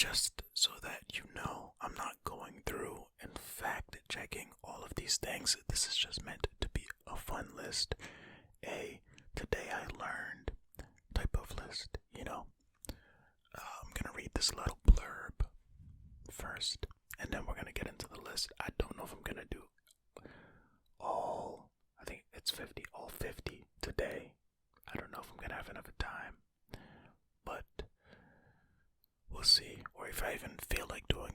just so that you know, I'm not going through and fact checking all of these things. This is just meant to be a fun list, a today I learned type of list, I'm gonna read this little blurb first, and then we're gonna get into the list. I don't know if I'm gonna do I think it's 50, all 50 today. I don't know if I'm gonna have enough time, but we'll see. Or if I even feel like doing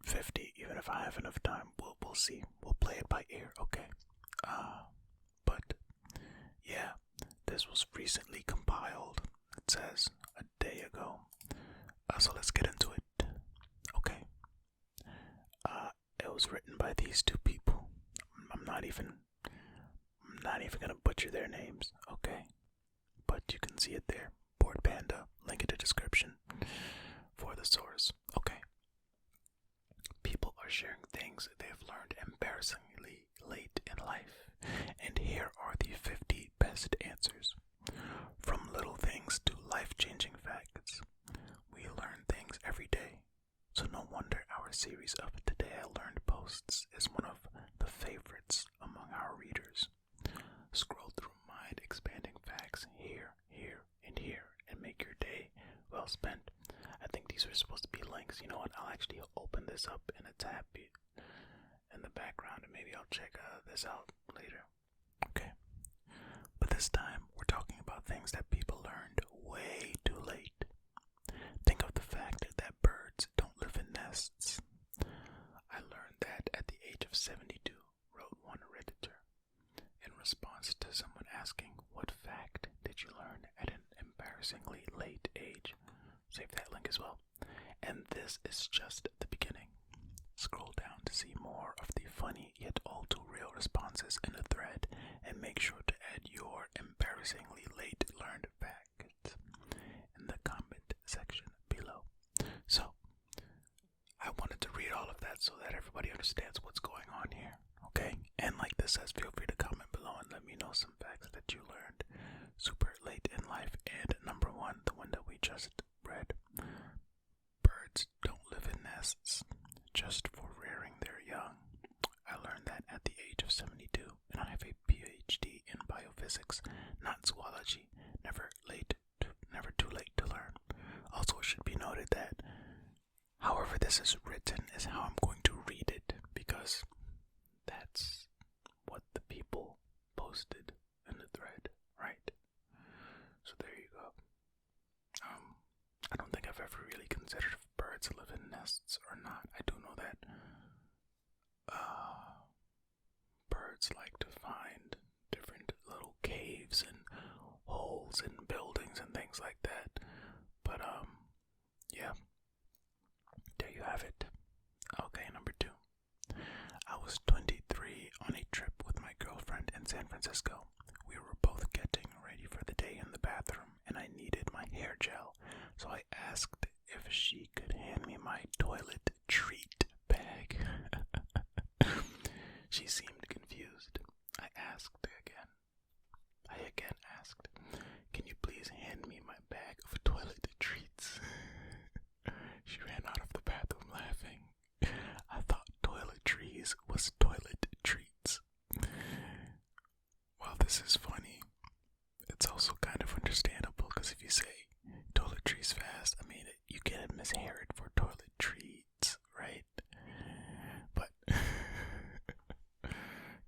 50, even if I have enough time, we'll see. We'll play it by ear, okay? But yeah, this was recently compiled. It says a day ago. So let's get into it. Okay. It was written by these two people. I'm not even gonna butcher their names, okay? But you can see it there. Board Panda, link in the description for the source. Okay. People are sharing things they've learned embarrassingly late in life, and here are the 50 best answers. From little things to life-changing facts, we learn things every day, so no wonder our series of Today I Learned posts is one of the favorites among our readers. Scroll through mind-expanding facts here, and here, and make your day well spent. I think these are supposed to be links. You know what? I'll actually open this up in a tab in the background, and maybe I'll check this out later. Okay. But this time, we're talking about things that people learned way too late. Think of the fact that birds don't live in nests. I learned that at the age of 72, wrote one Redditor, in response to someone asking, what fact did you learn at an embarrassingly late age? Save that link as well. And this is just the beginning. Scroll down to see more of the funny yet all too real responses in the thread, and make sure to add your embarrassingly late learned fact in the comment section below. So, I wanted to read all of that so that everybody understands what's going on here, okay? And like this says, feel free to comment below and let me know some facts that you learned super late in life. And number one, the one that we just read, birds don't live in nests, just for rearing their young. I learned that at the age of 72, and I have a PhD in biophysics, not zoology. Never too late to learn. Also, it should be noted that however this is written is how I'm going to read it, because that's what the people posted in the thread, right? So there you go. I don't think I've ever really considered if birds live in nests or not. I do know that birds like to find different little caves and holes in buildings and things like that. But yeah, there you have it. Okay, number two. I was 23 on a trip with my girlfriend in San Francisco. We were both getting ready for the day in the bathroom, and I needed my hair gel, so I asked if she could hand me my toilet treat bag. She seemed confused. I again asked, can you please hand me my bag of toilet treats? She ran out of the bathroom laughing. I thought toiletries was toilet treats. While this is funny, it's also kind of understandable, because if you say toiletries fast, I mean, you can mishear it for toilet treats, right? But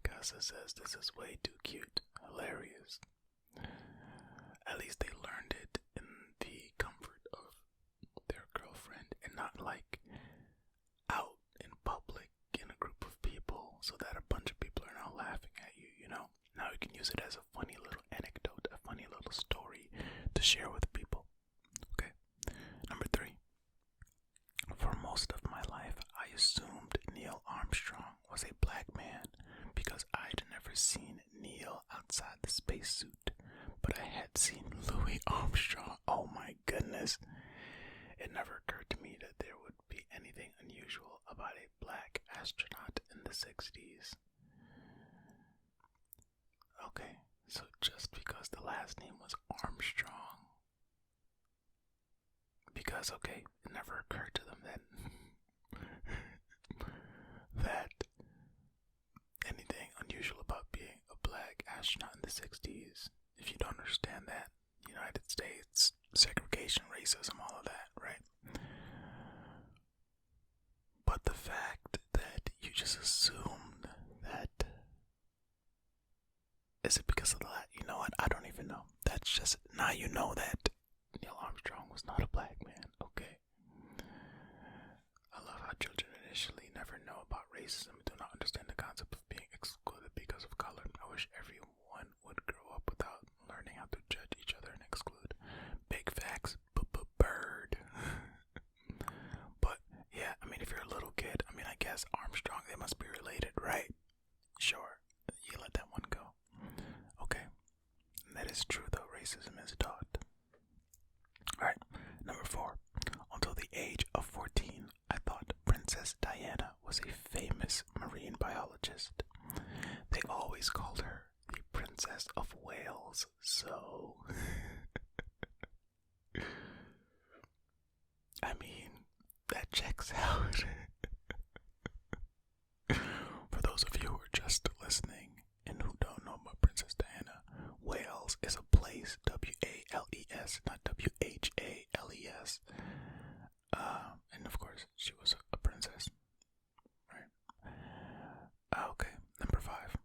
Casa says this is way too cute, hilarious. At least they learned it in the comfort of their girlfriend, and not like out in public in a group of people so that a bunch of people are now laughing at you, Now you can use it as a funny little anecdote, a funny little story to share with people. Okay. Number three. For most of my life, I assumed Neil Armstrong was a black man because I'd never seen Neil outside the spacesuit, but I had seen Louis Armstrong. Oh my goodness. It never occurred to me that there would be anything unusual about a black astronaut in the 60s. Okay, so just because the last name was Armstrong, because, okay, it never occurred to them Is it because of that? You know what? I don't even know. That's just, now you know that Neil Armstrong was not a black man, okay? I love how children initially never know about racism and do not understand the concept of being excluded because of color. I wish everyone would grow up without learning how to judge each other and exclude. Big facts, bird. But, yeah, I mean, if you're a little kid, I mean, I guess Armstrong, they must be related, right? Sure, you let that one go. Okay, and that is true though, racism is taught. Alright, number 4. Until the age of 14, I thought Princess Diana was a famous marine biologist. They always called her the Princess of Wales, so... I mean, that checks out. For those of you who are just listening and who don't know about Princess Diana, Wales is a place, W-A-L-E-S, not W-H-A-L-E-S. And of course, she was a princess, right? Okay, number 5.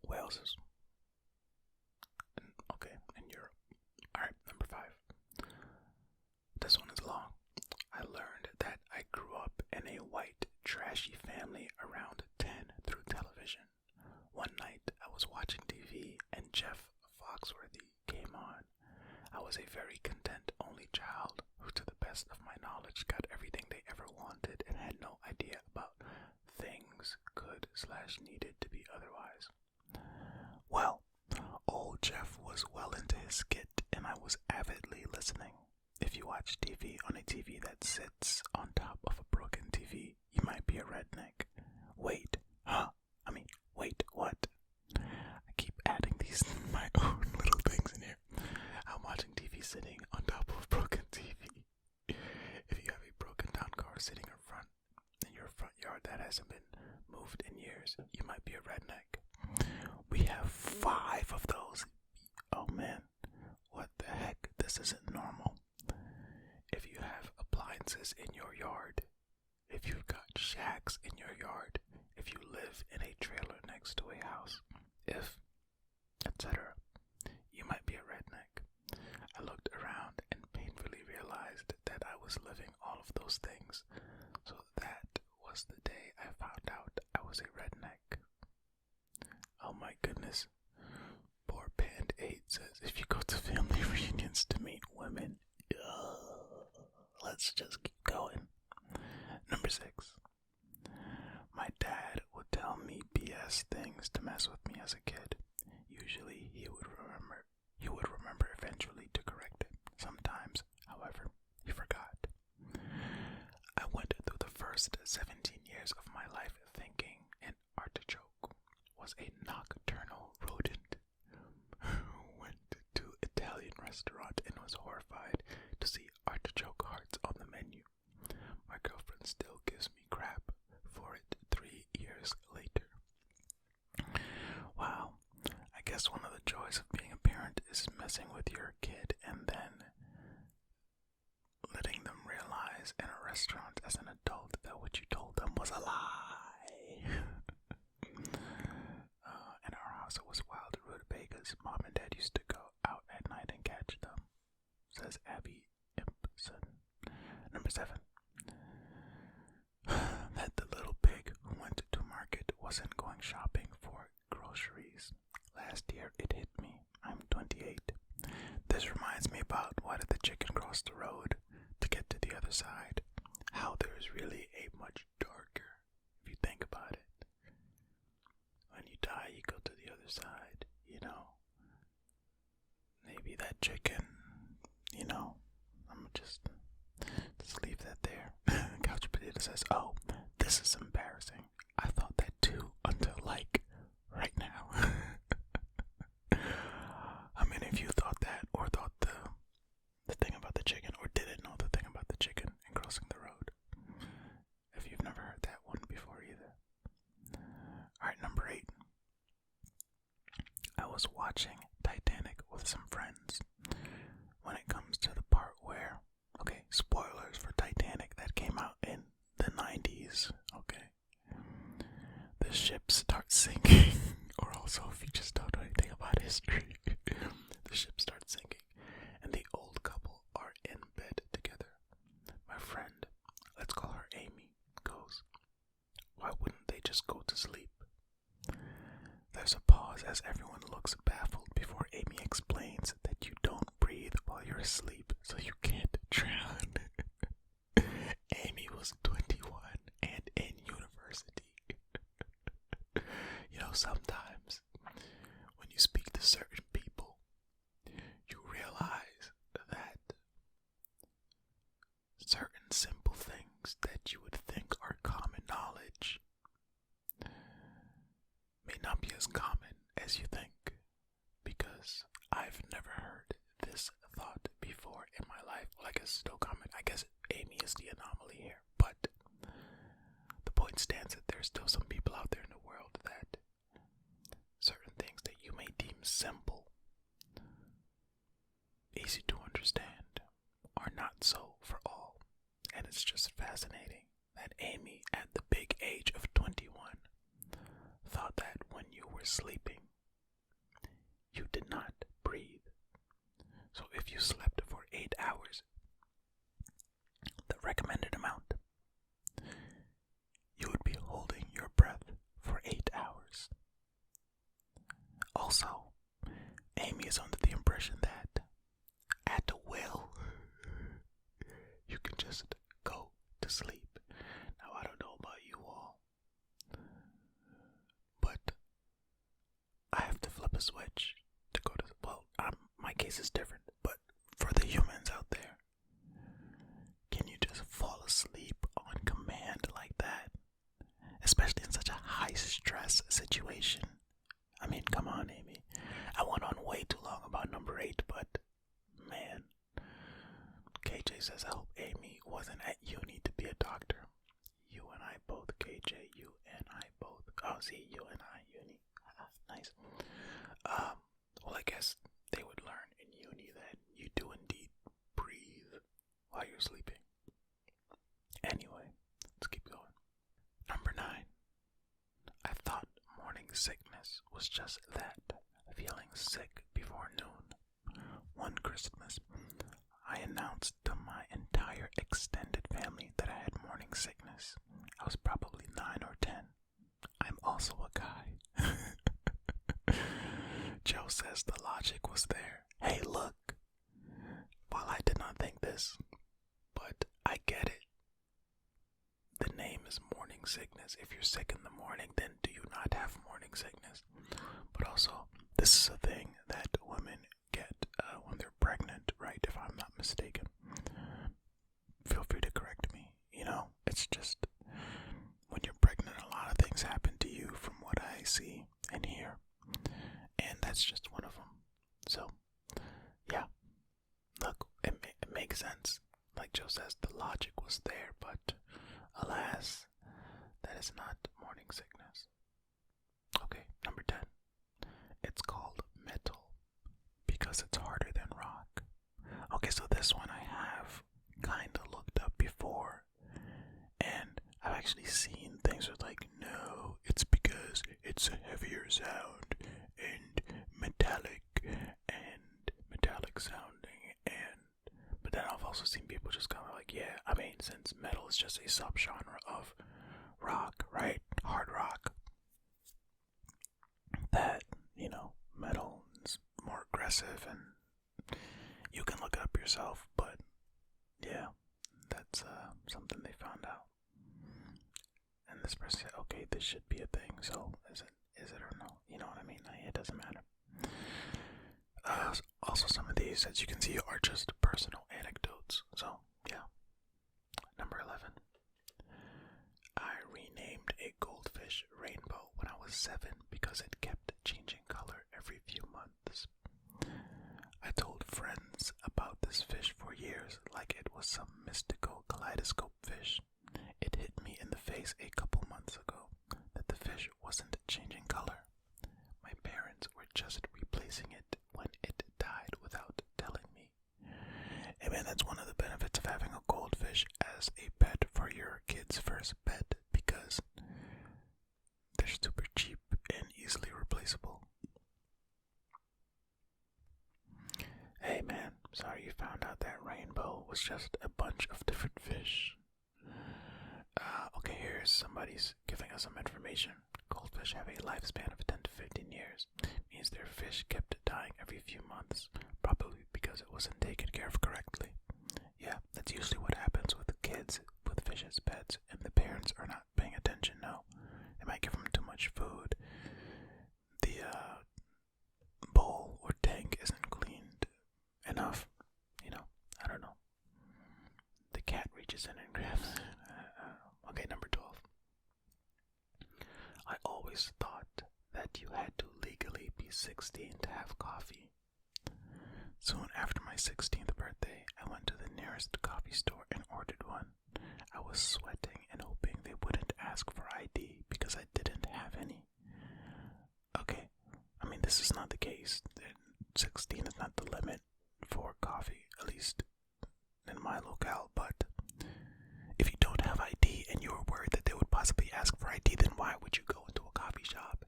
Wales is, okay, in Europe. Alright, number 5. This one is long. I learned that I grew up in a white, trashy family around 10 through television. One night, I was watching TV and Jeff Foxworthy came on. I was a very content only child who, to the best of my knowledge, got everything they ever wanted and had no idea about things could/needed to be otherwise. Well, old Jeff was well into his skit and I was avidly listening. If you watch TV on a TV that sits on top of a broken TV, you might be a redneck. Wait, huh? Wait, what? I keep adding these my own little things in here. I'm watching TV sitting on top of a broken TV. If you have a broken down car sitting in your front yard that hasn't been moved in years, you might be a redneck. We have 5 of those. Oh man, what the heck? This isn't normal. If you have appliances in your yard, if you've got shacks in your yard, if you live in a trailer next to a house, if, etc., you might be a redneck. I looked around and painfully realized that I was living all of those things. So that was the day I found out I was a redneck. Oh my goodness. Poor Band 8 says, if you go to family reunions to meet women, let's just keep going. Number 6. My dad would tell me BS things to mess with me as a kid. Usually he would remember eventually to correct it. Sometimes, however, he forgot. I went through the first 17 years of my life thinking an artichoke was a nocturnal rodent who went to Italian restaurant and was horrified to see artichoke hearts on the menu. My girlfriend still gives me crap for it 3 years later. Wow, I guess one of the joys of being a parent is messing with your kid and then letting them realize in a restaurant as an adult that what you told them was a lie. In our house it was wild rutabagas. Mom and Dad used to go out at night and catch them, says Abby Impson. Number 7. That the little pig who went to market wasn't going shopping for groceries. Last year it hit me. I'm 28. This reminds me about why did the chicken cross the road to get to the other side? How there is really a much darker, if you think about it. When you die, you go to the other side, you know. Maybe that chicken, you know. I'm just leave that there. Couch Potato says, oh, this is embarrassing. I thought that too until like right now. How many of you thought that or thought the thing about the chicken or didn't know the thing about the chicken and crossing the road? If you've never heard that one before either. Alright, number 8. I was watching Titanic with some friends. When it comes to the part where, okay, spoilers for Titanic that came out in the 90s, okay? The ship starts sinking, or also if you just just go to sleep. There's a pause as everyone looks baffled before Amy explains that you don't breathe while you're asleep, so you can't drown. Amy was 21 and in university. You know, sometimes when you speak to certain people, you realize that certain simple things that you would think are common knowledge may not be as common as you think, because I've never heard this thought before in my life. Well, I guess it's still common. I guess Amy is the anomaly here, but the point stands that there's still some people out there in the world that certain things that you may deem simple, easy to understand, are not so for all. And it's just fascinating that Amy, at the big age of 21, thought that when you were sleeping, you did not breathe. So if you slept for 8 hours, the recommended amount, you would be holding your breath for 8 hours. Also, Amy is under the impression that at will, you can just go to sleep. Now, I don't know about you all, but I have to flip a switch to go to, well, my case is different, but for the humans out there, can you just fall asleep on command like that? Especially in such a high stress situation. I mean, come on, Amy. I went on way too long about number 8, but man, KJ says I hope Amy wasn't at uni to be a doctor. You and I both, KJ, you and I both. Oh, see, you and I, uni. Nice. Well, I guess they would learn in uni that you do indeed breathe while you're sleeping. Anyway, let's keep going. Number 9. I thought morning sickness was just that, feeling sick before noon. One Christmas, I announced to my entire extended family that I had morning sickness. I was probably 9 or 10. I'm also a guy. Joe says the logic was there. Hey, look. While I did not think this, but I get it. The name is morning sickness. If you're sick in the morning, then do you not have morning sickness? But also, this is a thing that women get when they're pregnant, right? If I'm not mistaken. Feel free to correct me. You know, it's just when you're pregnant, a lot of things happen to you from what I see and hear. And that's just one of them. So, yeah. Look, it makes sense. Like Joe says, the logic was there, but alas, that is not morning sickness. Okay, number 10. It's called metal because it's harder than rock. Okay, so this one I have kind of looked up before, and I've actually seen things with like, no, it's because it's a heavier sound and metallic sounding, but then I've also seen people just kind of like, yeah, I mean, since metal is just a subgenre of rock, right? Hard rock, that, you know, metal is more aggressive, and you can look it up yourself, but yeah, that's something they found out. And this person said, okay, this should be a thing, so is it or no? You know what I mean? It doesn't matter. Also, some of these, as you can see, are just personal anecdotes, so yeah. Number 11. I renamed a goldfish Rainbow when I was 7 because it kept changing color every few months. I told friends about this fish for years like it was some mystical kaleidoscope fish. It hit me in the face a couple months ago that the fish wasn't changing color. My parents were just replacing it when it died without telling me. Hey man, that's one of the benefits of having a goldfish as a pet for your kid's first pet, because they're super cheap and easily replaceable. Hey man, sorry you found out that Rainbow was just a bunch of different fish. Okay, here's somebody's giving us some information. generation. Goldfish have a lifespan of 10 to 15 years. Means their fish kept dying every few months, probably because it wasn't taken care of correctly. Yeah, that's usually what happens with kids with fish as pets, and the parents are not paying attention. No, they might give them too much food. The bowl or tank isn't cleaned enough. I don't know. The cat reaches in and grabs it. Okay, number 12. I always thought that you had to legally be 16 to have coffee. Soon after my 16th birthday, I went to the nearest coffee store and ordered one. I was sweating and hoping they wouldn't ask for ID because I didn't have any. Okay, I mean, this is not the case. 16 is not the limit for coffee, at least in my locale, but if you don't have ID and you're worried that they would possibly ask for ID, then why would you go into a coffee shop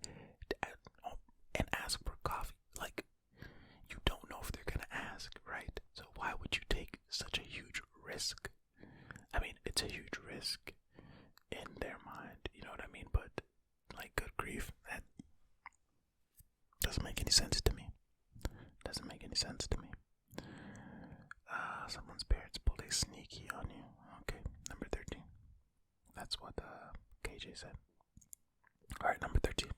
and ask for coffee? Like, you don't know if they're gonna ask, right? So why would you take such a huge risk? I mean, it's a huge risk in their mind, you know what I mean? But, like, good grief, that doesn't make any sense to me. Doesn't make any sense to me. Someone's parents pulled a sneaky on you. Okay, number 13. That's what KJ said. Alright, number 13.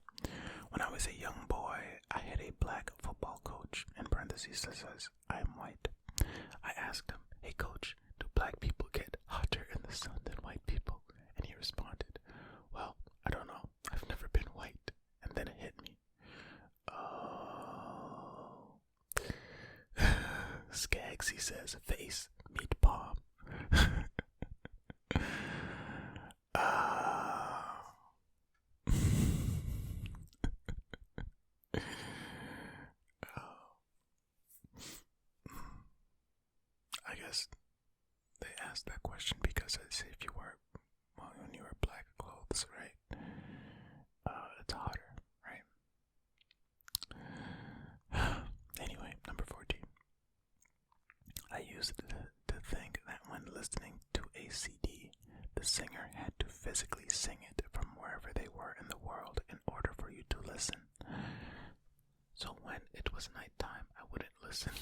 When I was a young boy, I had a black football coach. In parentheses, that says, I am white. I asked him, hey coach, do black people get hotter in the sun than white people? And he responded, well, I don't know. I've never been white. And then it hit me. Oh. Skaggs, he says, face, meat palm. I guess they asked that question because I say if you wear, well, when you wear black clothes, right? It's hotter, right? Anyway, number 14. I used to think that when listening to a CD, the singer had to physically sing it from wherever they were in the world in order for you to listen. So when it was nighttime, I wouldn't listen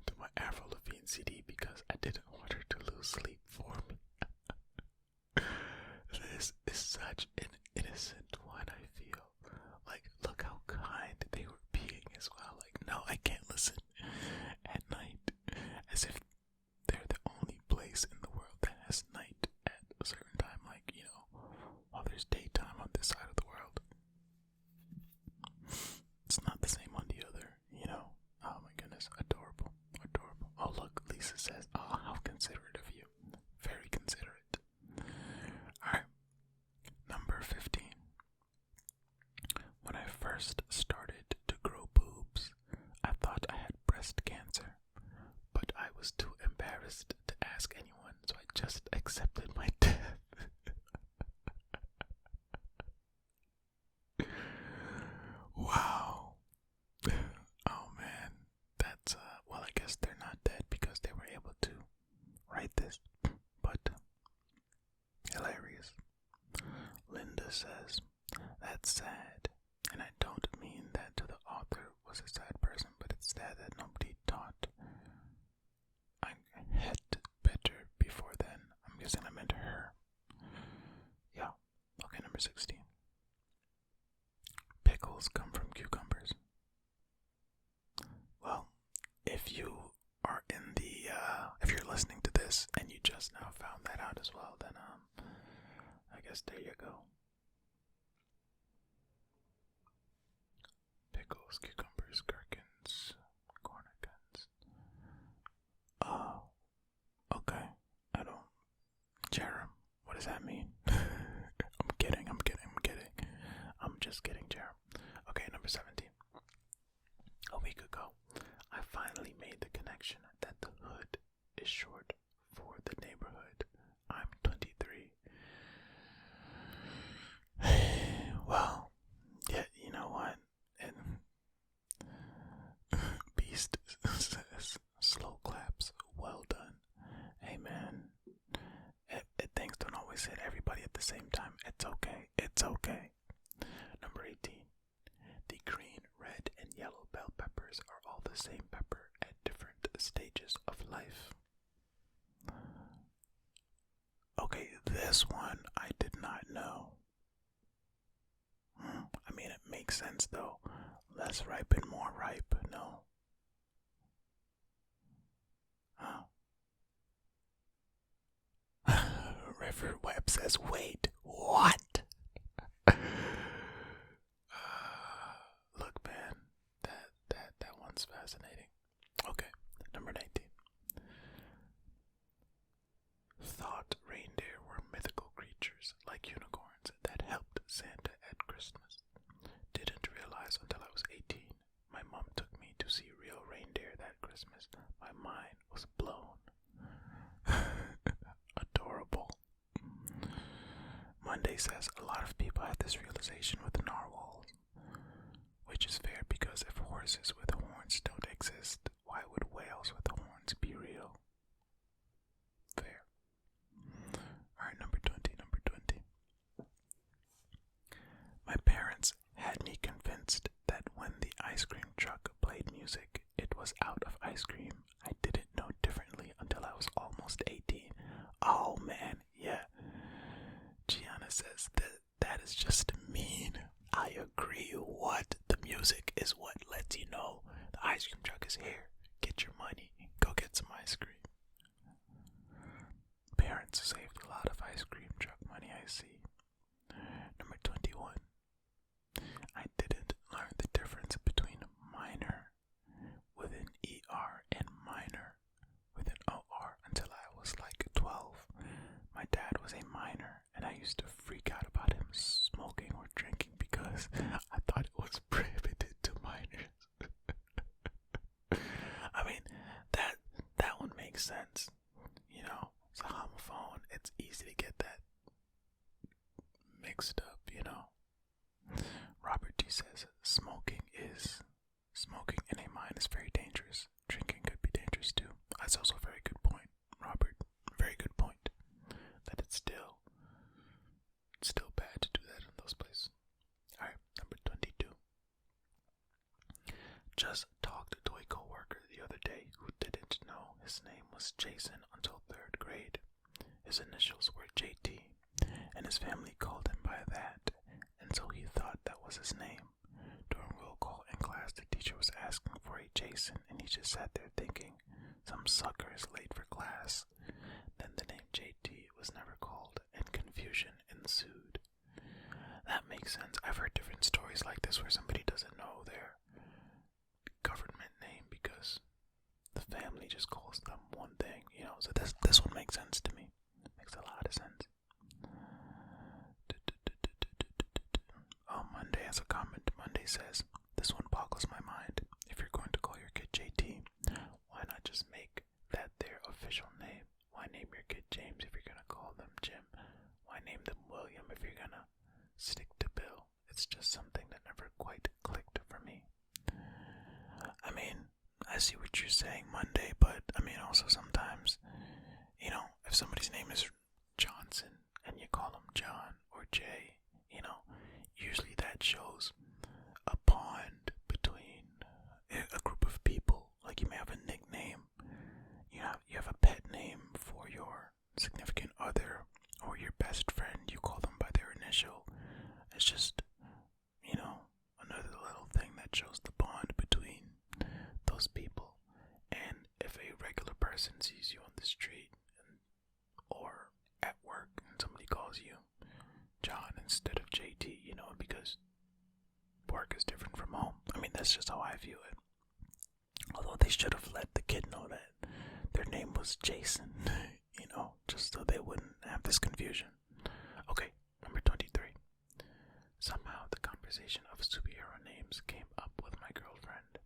to my Avril Lavigne CD because I didn't want her to lose sleep for me. This is such an innocent one, I feel. Like, look how kind they were being as well. Like, no, I can't listen at night. As if they're the only place in the world that has night at a certain time. Like, while there's daytime on this side of the world. It's not the same on the other, Oh my goodness, adorable, adorable. Oh look, Lisa says, oh, how considerate of you. Very considerate. Alright, number 15. When I first started to grow boobs, I thought I had breast cancer, but I was too embarrassed to ask anyone, so I just accepted my death. Wow. Oh man, that's well, I guess they're not dead because they were able to write this, but hilarious. Linda says, that's sad, and I don't mean that to the author was a sad person, but it's sad that nobody taught. I had better before then. I'm guessing I meant her. Yeah. Okay, number 16. Pickles come from cucumbers. Well, if you are in the, if you're listening to this and you just now found that out as well, then, I guess there you go. Pickles, cucumbers, gherkins, cornicons. Oh, okay. I don't, Jerem, what does that mean? I'm kidding. I'm just kidding, Jerem. Okay, number 17. A week ago, I finally made the connection that the hood is short for the neighborhood. I'm 23. Well, yeah, you know what? And Beast says, slow claps, well done. Hey man, things don't always hit everybody at the same time. It's okay. 18. The green, red, and yellow bell peppers are all the same pepper at different stages of life. Okay, this one I did not know. I mean, it makes sense though. Less ripe and more ripe, no? River Webb says, wait, what? Look, man, that one's fascinating. Okay, number 19. Thought reindeer were mythical creatures like unicorns that helped Santa at Christmas. Didn't realize until I was 18. My mom took me to see real reindeer that Christmas. My mind was blown. Adorable. Monday says a lot of people had this realization with the narwhals, which is fair because if horses with horns don't exist, why would whales with horns be real? Fair. Alright, number 20. My parents had me convinced that when the ice cream truck played music, it was out of ice cream. I didn't know differently until I was almost 18. Oh man, yeah. Gianna says that is just mean. I agree. What? The music is what lets you know the ice cream truck is here. Get your money. Go get some ice cream. Parents saved a lot of ice cream truck money, I see. Number 21. I didn't learn the difference between minor with an ER and minor with an OR until I was like 12. My dad was a minor, and I used to freak out about him smoking or drinking because I thought it was prohibited to minors. I mean, that one makes sense. You know, it's a homophone. It's easy to get that mixed up, you know. Robert T says smoking in a mine is very dangerous. Drinking could be dangerous too. That's also a very good point, Robert. Very good point. That it's still bad to do that in those places. Alright, number 22. Just talked to a coworker the other day who didn't know his name was Jason until 3rd grade. His initials were JT, and his family called him by that, and so he thought that was his name. During roll call in class, the teacher was asking for a Jason, and he just sat there thinking, some sucker is late for class. Then the name JT was never called, and confusion ensued. That makes sense. I've heard different stories like this where somebody doesn't know their government name because the family just calls them one thing, you know. So this one makes sense to me. Makes a lot of sense. Oh, Monday has a comment. Monday says, this one boggles my mind. If you're going to call your kid JT, why not just make that their official name? Why name your kid James if you're going to call them Jim? Why name them William if you're going to stick to Bill? It's just something that never quite clicked for me. I mean, I see what you're saying, Monday, but I mean also sometimes, you know, if somebody's name is Johnson and you call him John or Jay, you know, usually that shows a bond between a group of people. Like you may have a nickname, you have a pet name for your significant other or your best friend, you call them by their initial. It's just, you know, another little thing that shows the bond between those people. And if a regular person sees you on the street or at work and somebody calls you John instead of JT, you know, because work is different from home. I mean, that's just how I view it. Although they should have let the kid know that their name was Jason, you know, just so they wouldn't have this confusion. Okay, number 23. Somehow the conversation of superhero names came up with my girlfriend.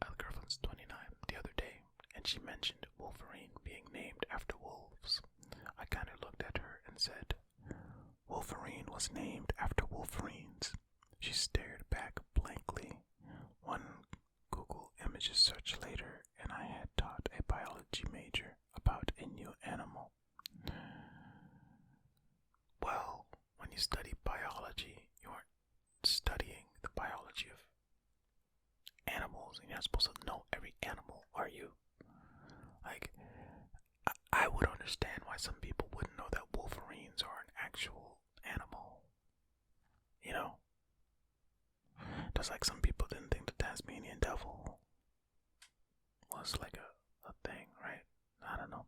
Our girlfriend's 29 the other day, and she mentioned Wolverine being named after wolves. I kind of looked at her and said, Wolverine was named after wolverines. She stared back blankly. One Google images search later, and I had taught a biology major about a new animal. Well, when you study biology, you aren't studying biology of animals, and you're not supposed to know every animal, are you? Like, I would understand why some people wouldn't know that wolverines are an actual animal. You know? Just like some people didn't think the Tasmanian devil was like a thing, right? I don't know.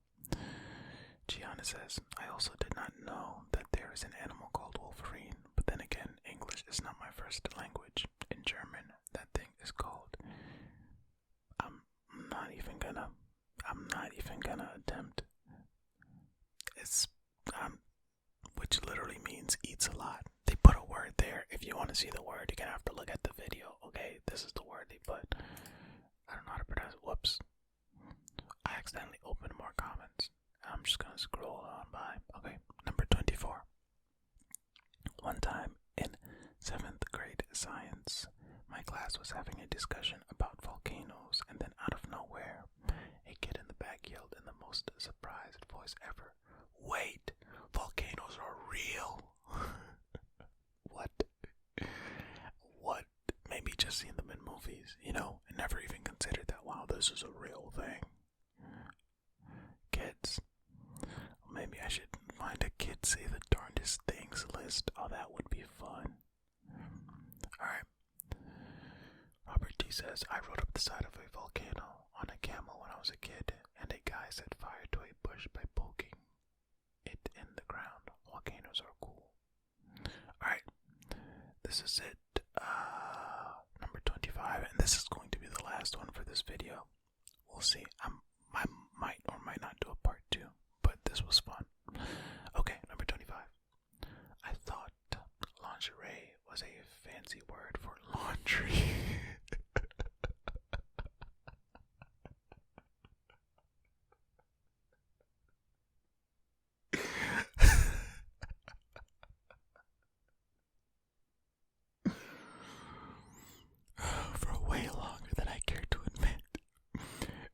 Gianna says, I also did not know that there is an animal called wolverine, but then again, English is not my first language. In German, that thing is called, I'm not even gonna attempt. It's, which literally means eats a lot. They put a word there. If you want to see the word, you're gonna have to look at the video, okay? This is the word they put. I don't know how to pronounce it. Whoops. I accidentally opened more comments. I'm just gonna scroll on by. Okay, number 24. One time in 7th grade science, my class was having a discussion about volcanoes, and then out of nowhere, a kid in the back yelled in the most surprised voice ever, "Wait, volcanoes are real!" What? What? Maybe just seen them in movies, you know, and never even considered that, wow, this is a real thing. Kids. Maybe I should find a kid say the darndest things list. Oh, that would be fun. Alright. Robert T says, I rode up the side of a volcano on a camel when I was a kid, and a guy set fire to a bush by poking it in the ground. Volcanoes are cool. Alright. This is it. Number 25, and this is going to be the last one for this video. We'll see. I might or might not do a part 2, but this was fun. Okay, number 25. I thought lingerie was a fancy word for laundry. For way longer than I care to admit.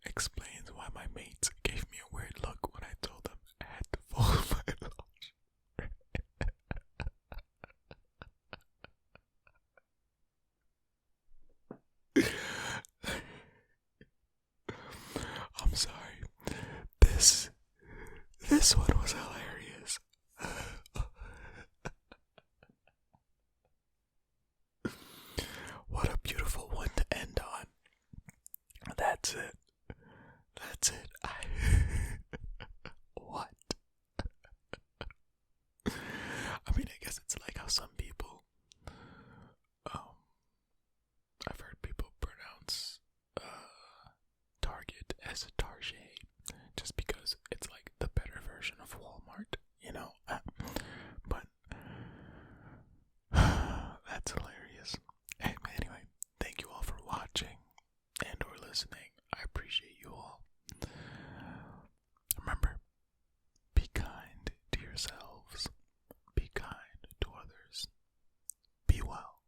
Explains why my mates gave me a weird look when I told them I had to fold my laundry. I'm sorry. This one was hilarious. What a beautiful one to end on. That's it. That's it. What? I mean, I guess it's like how some people, I've heard people pronounce, Target as a Target, just because it's like the better version of Walmart, you know? But, that's hilarious. Anyway, thank you all for watching and or listening. I appreciate you all. Remember, be kind to yourselves. Be kind to others. Be well.